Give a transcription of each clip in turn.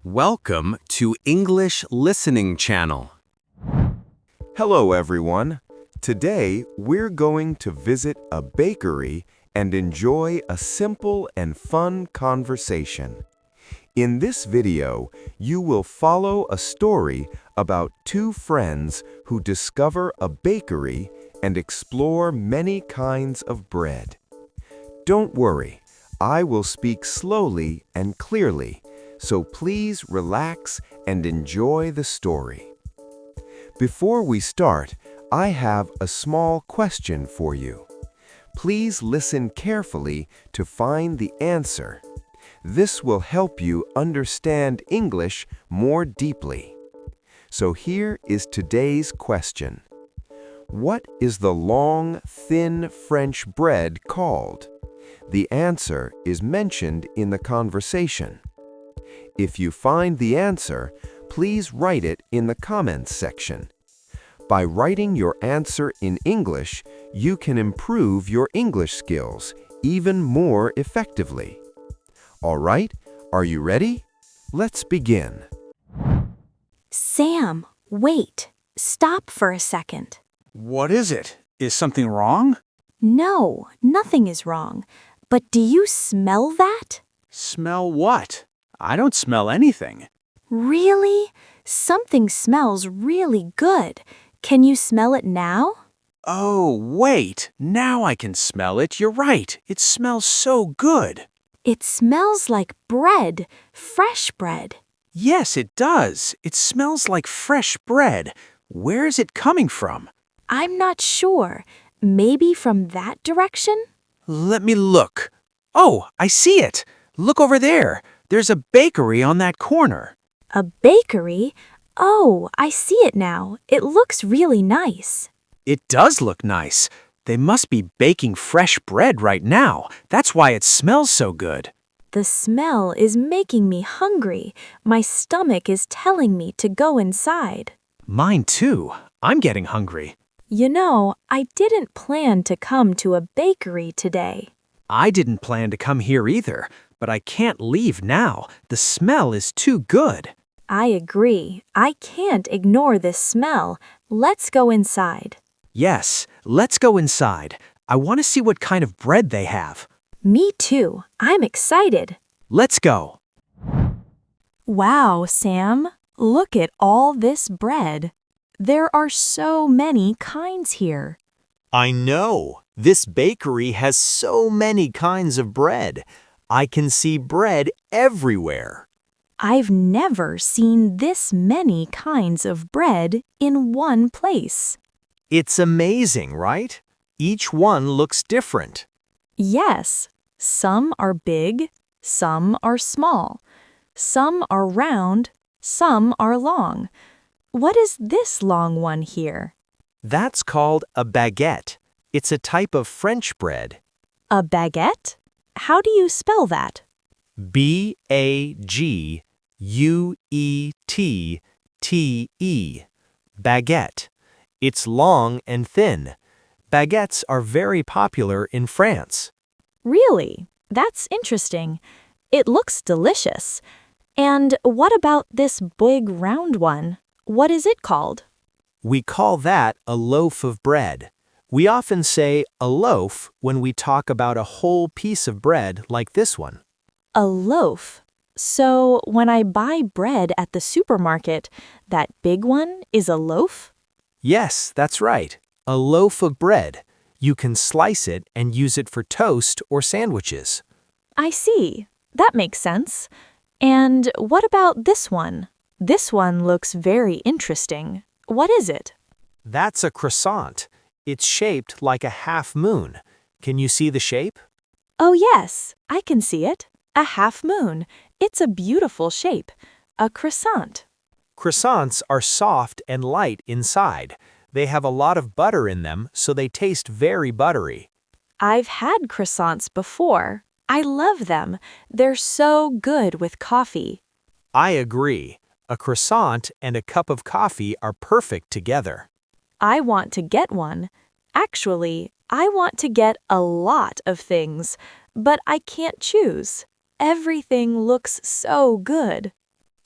Welcome to English Listening Channel. Hello, everyone. Today, we're going to visit a bakery and enjoy a simple and fun conversation. In this video, you will follow a story about two friends who discover a bakery and explore many kinds of bread. Don't worry, I will speak slowly and clearly, so please relax and enjoy the story. Before we start, I have a small question for you. Please listen carefully to find the answer. This will help you understand English more deeply. So here is today's question. What is the long, thin French bread called? The answer is mentioned in the conversation. If you find the answer, please write it in the comments section. By writing your answer in English, you can improve your English skills even more effectively. All right, are you ready? Let's begin. Sam, wait. Stop for a second. What is it? Is something wrong? No, nothing is wrong. But do you smell that? Smell what? I don't smell anything. Really? Something smells really good. Can you smell it now? Oh, wait. Now I can smell it. You're right. It smells so good. It smells like bread, fresh bread. Yes, it does. It smells like fresh bread. Where is it coming from? I'm not sure. Maybe from that direction? Let me look. Oh, I see it. Look over there. There's a bakery on that corner. A bakery? Oh, I see it now. It looks really nice. It does look nice. They must be baking fresh bread right now. That's why it smells so good. The smell is making me hungry. My stomach is telling me to go inside. Mine too. I'm getting hungry. You know, I didn't plan to come to a bakery today. I didn't plan to come here either, but I can't leave now. The smell is too good. I agree. I can't ignore this smell. Let's go inside. Yes, let's go inside. I want to see what kind of bread they have. Me too. I'm excited. Let's go. Wow, Sam. Look at all this bread. There are so many kinds here. I know. This bakery has so many kinds of bread. I can see bread everywhere. I've never seen this many kinds of bread in one place. It's amazing, right? Each one looks different. Yes, some are big, some are small, some are round, some are long. What is this long one here? That's called a baguette. It's a type of French bread. A baguette? How do you spell that? B-A-G-U-E-T-T-E. Baguette. It's long and thin. Baguettes are very popular in France. Really? That's interesting. It looks delicious. And what about this big round one? What is it called? We call that a loaf of bread. We often say a loaf when we talk about a whole piece of bread like this one. A loaf. So when I buy bread at the supermarket, that big one is a loaf? Yes, that's right. A loaf of bread. You can slice it and use it for toast or sandwiches. I see. That makes sense. And what about this one? This one looks very interesting. What is it? That's a croissant. It's shaped like a half moon. Can you see the shape? Oh yes, I can see it. A half moon. It's a beautiful shape. A croissant. Croissants are soft and light inside. They have a lot of butter in them, so they taste very buttery. I've had croissants before. I love them. They're so good with coffee. I agree. A croissant and a cup of coffee are perfect together. I want to get one. Actually, I want to get a lot of things, but I can't choose. Everything looks so good.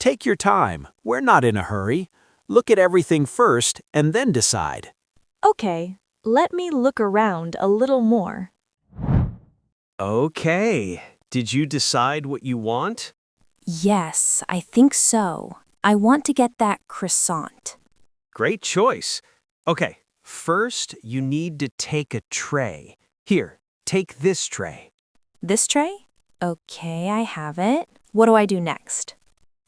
Take your time. We're not in a hurry. Look at everything first and then decide. Okay, let me look around a little more. Okay, did you decide what you want? Yes, I think so. I want to get that croissant. Great choice. Okay, first you need to take a tray. Here, take this tray. This tray? Okay, I have it. What do I do next?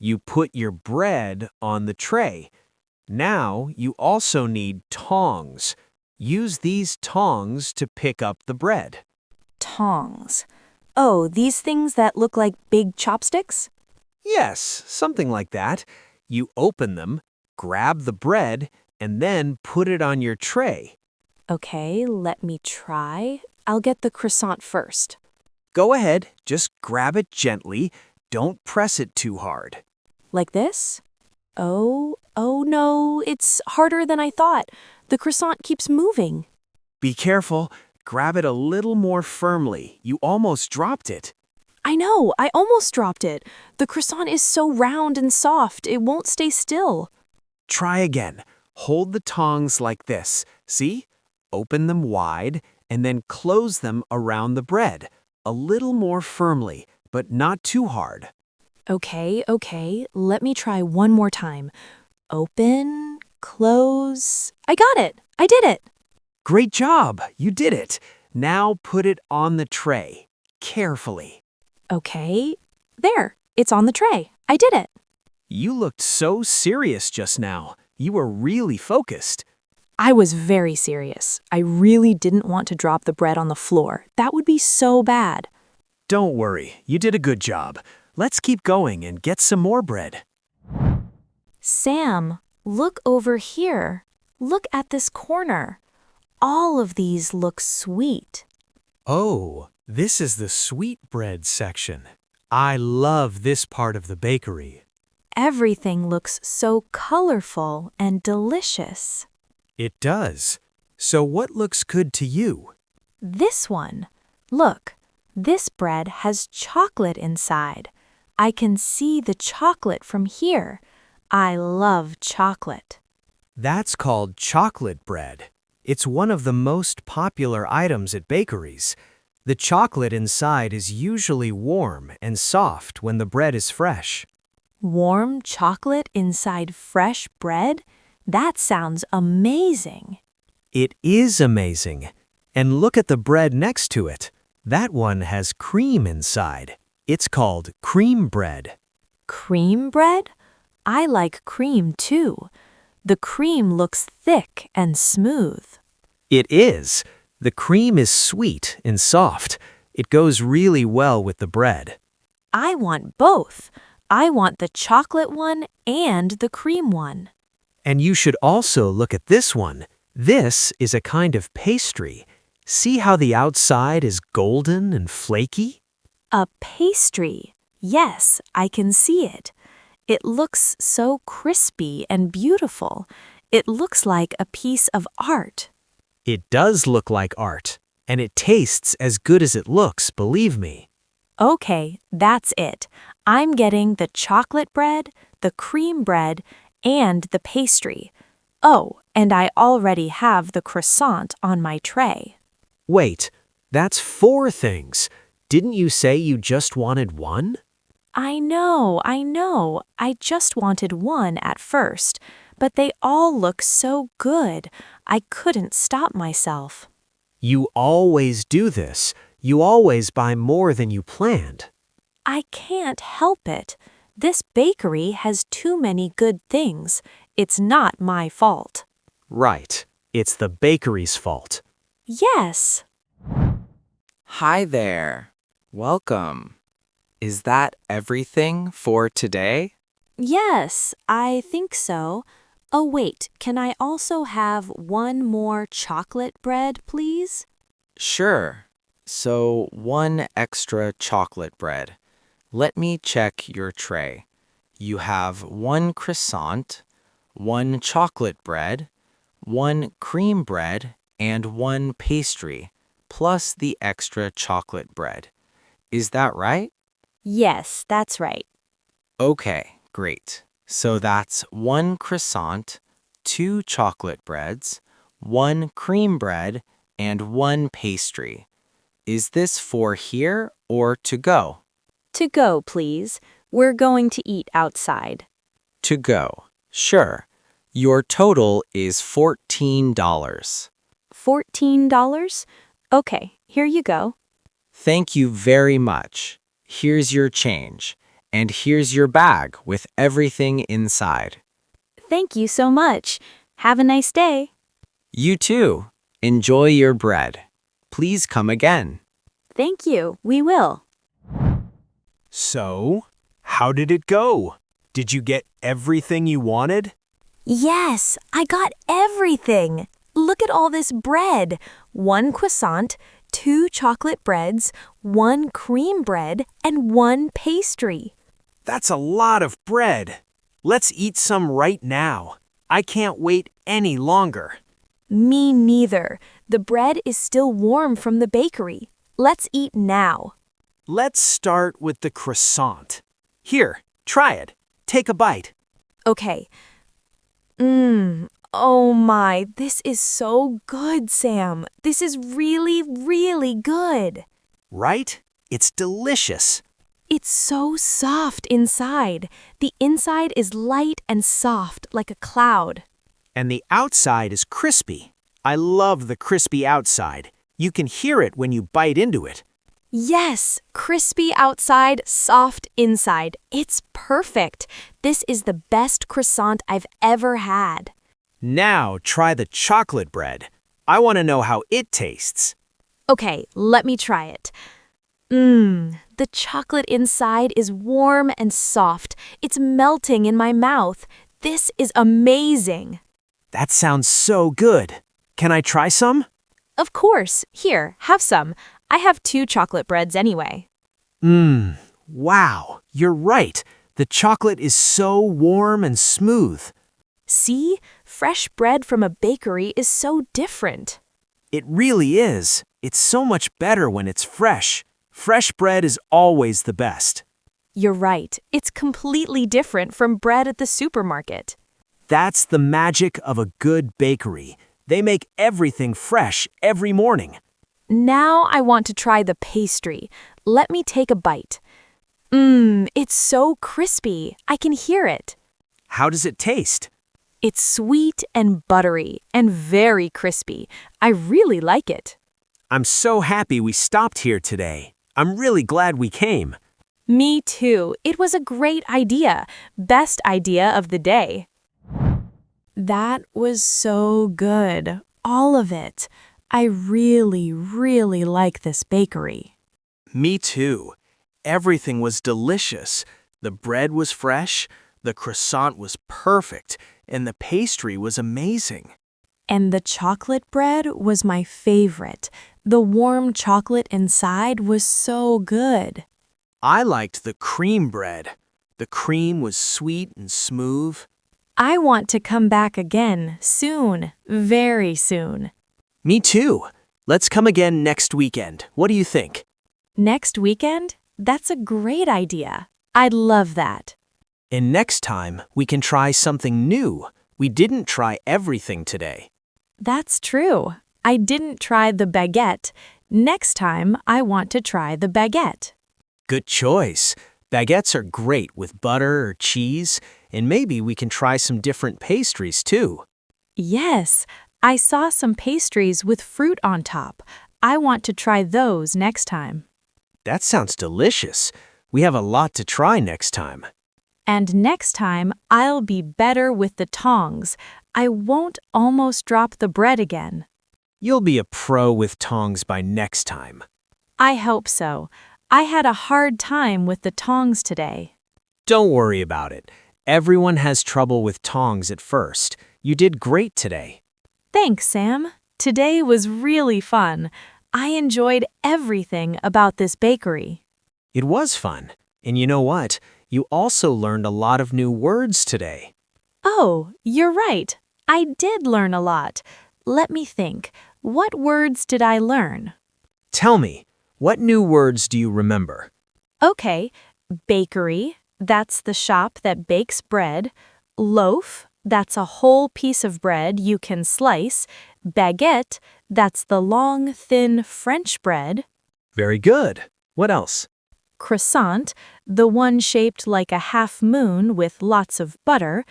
You put your bread on the tray. Now you also need tongs. Use these tongs to pick up the bread. Tongs. Oh, these things that look like big chopsticks? Yes, something like that. You open them, grab the bread, and then put it on your tray. Okay, let me try. I'll get the croissant first. Go ahead, just grab it gently. Don't press it too hard. Like this? Oh no, it's harder than I thought. The croissant keeps moving. Be careful. Grab it a little more firmly. You almost dropped it. I know, I almost dropped it. The croissant is so round and soft, it won't stay still. Try again. Hold the tongs like this. See? Open them wide and then close them around the bread. A little more firmly, but not too hard. Okay, let me try one more time. Open, close. I got it! I did it! Great job! You did it! Now put it on the tray. Carefully. Okay, there, it's on the tray. I did it. You looked so serious just now. You were really focused. I was very serious. I really didn't want to drop the bread on the floor. That would be so bad. Don't worry, you did a good job. Let's keep going and get some more bread. Sam, look over here. Look at this corner. All of these look sweet. Oh, this is the sweetbread section. I love this part of the bakery. Everything looks so colorful and delicious. It does. So what looks good to you? This one. Look, this bread has chocolate inside. I can see the chocolate from here. I love chocolate. That's called chocolate bread. It's one of the most popular items at bakeries. The chocolate inside is usually warm and soft when the bread is fresh. Warm chocolate inside fresh bread? That sounds amazing. It is amazing. And look at the bread next to it. That one has cream inside. It's called cream bread. Cream bread? I like cream too. The cream looks thick and smooth. It is. The cream is sweet and soft. It goes really well with the bread. I want both. I want the chocolate one and the cream one. And you should also look at this one. This is a kind of pastry. See how the outside is golden and flaky? A pastry. Yes, I can see it. It looks so crispy and beautiful. It looks like a piece of art. It does look like art, and it tastes as good as it looks, believe me. Okay, that's it. I'm getting the chocolate bread, the cream bread, and the pastry. Oh, and I already have the croissant on my tray. Wait, that's 4 things. Didn't you say you just wanted one? I know. I just wanted one at first, but they all look so good. I couldn't stop myself. You always do this. You always buy more than you planned. I can't help it. This bakery has too many good things. It's not my fault. Right. It's the bakery's fault. Yes. Hi there. Welcome. Is that everything for today? Yes, I think so. Oh, wait, can I also have one more chocolate bread, please? Sure. So, 1 extra chocolate bread. Let me check your tray. You have 1 croissant, 1 chocolate bread, 1 cream bread, and 1 pastry, plus the extra chocolate bread. Is that right? Yes, that's right. Okay, Great. So that's 1 croissant, 2 chocolate breads, 1 cream bread, and 1 pastry. Is this for here or to go? To go, please. We're going to eat outside. To go. Sure. Your total is $14. $14? Okay, here you go. Thank you very much. Here's your change. And here's your bag with everything inside. Thank you so much. Have a nice day. You too. Enjoy your bread. Please come again. Thank you. We will. So, how did it go? Did you get everything you wanted? Yes, I got everything. Look at all this bread. 1 croissant, 2 chocolate breads, 1 cream bread, and 1 pastry. That's a lot of bread. Let's eat some right now. I can't wait any longer. Me neither. The bread is still warm from the bakery. Let's eat now. Let's start with the croissant. Here, try it. Take a bite. Okay. Oh my, this is so good, Sam. This is really, really good. Right? It's delicious. It's so soft inside. The inside is light and soft like a cloud. And the outside is crispy. I love the crispy outside. You can hear it when you bite into it. Yes, crispy outside, soft inside. It's perfect. This is the best croissant I've ever had. Now try the chocolate bread. I want to know how it tastes. Okay, let me try it. The chocolate inside is warm and soft. It's melting in my mouth. This is amazing. That sounds so good. Can I try some? Of course. Here, have some. I have 2 chocolate breads anyway. Wow, you're right. The chocolate is so warm and smooth. See? Fresh bread from a bakery is so different. It really is. It's so much better when it's fresh. Fresh bread is always the best. You're right. It's completely different from bread at the supermarket. That's the magic of a good bakery. They make everything fresh every morning. Now I want to try the pastry. Let me take a bite. It's so crispy. I can hear it. How does it taste? It's sweet and buttery and very crispy. I really like it. I'm so happy we stopped here today. I'm really glad we came. Me too. It was a great idea. Best idea of the day. That was so good. All of it. I really, really like this bakery. Me too. Everything was delicious. The bread was fresh, the croissant was perfect, and the pastry was amazing. And the chocolate bread was my favorite. The warm chocolate inside was so good. I liked the cream bread. The cream was sweet and smooth. I want to come back again soon, very soon. Me too. Let's come again next weekend. What do you think? Next weekend? That's a great idea. I'd love that. And next time, we can try something new. We didn't try everything today. That's true. I didn't try the baguette. Next time, I want to try the baguette. Good choice. Baguettes are great with butter or cheese, and maybe we can try some different pastries too. Yes, I saw some pastries with fruit on top. I want to try those next time. That sounds delicious. We have a lot to try next time. And next time, I'll be better with the tongs. I won't almost drop the bread again. You'll be a pro with tongs by next time. I hope so. I had a hard time with the tongs today. Don't worry about it. Everyone has trouble with tongs at first. You did great today. Thanks, Sam. Today was really fun. I enjoyed everything about this bakery. It was fun. And you know what? You also learned a lot of new words today. Oh, you're right. I did learn a lot. Let me think. What words did I learn? Tell me, what new words do you remember? Okay, bakery, That's the shop that bakes bread. Loaf, that's a whole piece of bread you can slice. Baguette, that's the long, thin French bread. Very good. What else? Croissant, the one shaped like a half moon with lots of butter.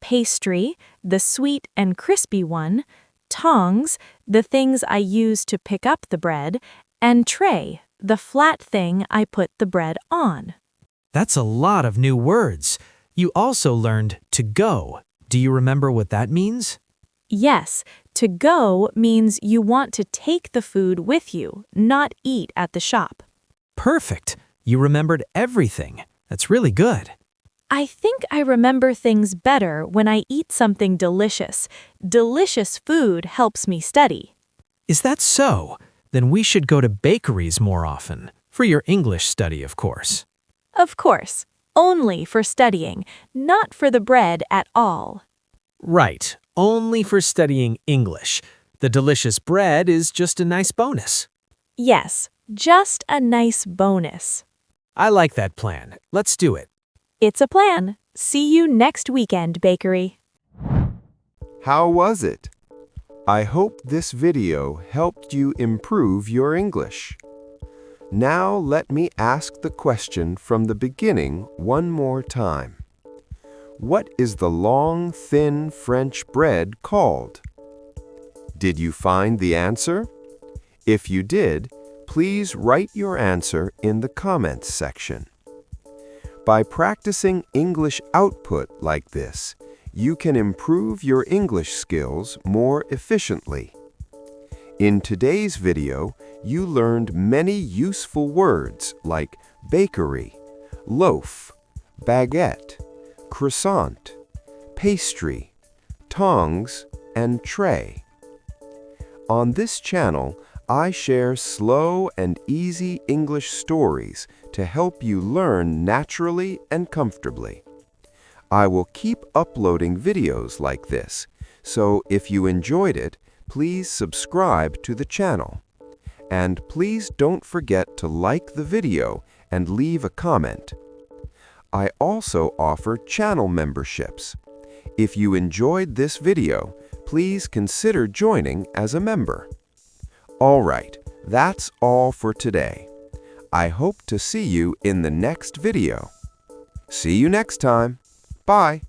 Pastry, the sweet and crispy one. Tongs, the things I use to pick up the bread. And tray, the flat thing I put the bread on. That's a lot of new words. You also learned to go. Do you remember what that means? Yes, to go means you want to take the food with you, not eat at the shop. Perfect. You remembered everything. That's really good. I think I remember things better when I eat something delicious. Delicious food helps me study. Is that so? Then we should go to bakeries more often. For your English study, of course. Of course, only for studying, not for the bread at all. Right. Only for studying English. The delicious bread is just a nice bonus. Yes, just a nice bonus. I like that plan. Let's do it. It's a plan. See you next weekend, bakery. How was it? I hope this video helped you improve your English. Now let me ask the question from the beginning one more time. What is the long, thin French bread called? Did you find the answer? If you did, please write your answer in the comments section. By practicing English output like this, you can improve your English skills more efficiently. In today's video, you learned many useful words like bakery, loaf, baguette, croissant, pastry, tongs, and tray. On this channel, I share slow and easy English stories to help you learn naturally and comfortably. I will keep uploading videos like this, so if you enjoyed it, please subscribe to the channel. And please don't forget to like the video and leave a comment. I also offer channel memberships. If you enjoyed this video, please consider joining as a member. All right, that's all for today. I hope to see you in the next video. See you next time. Bye.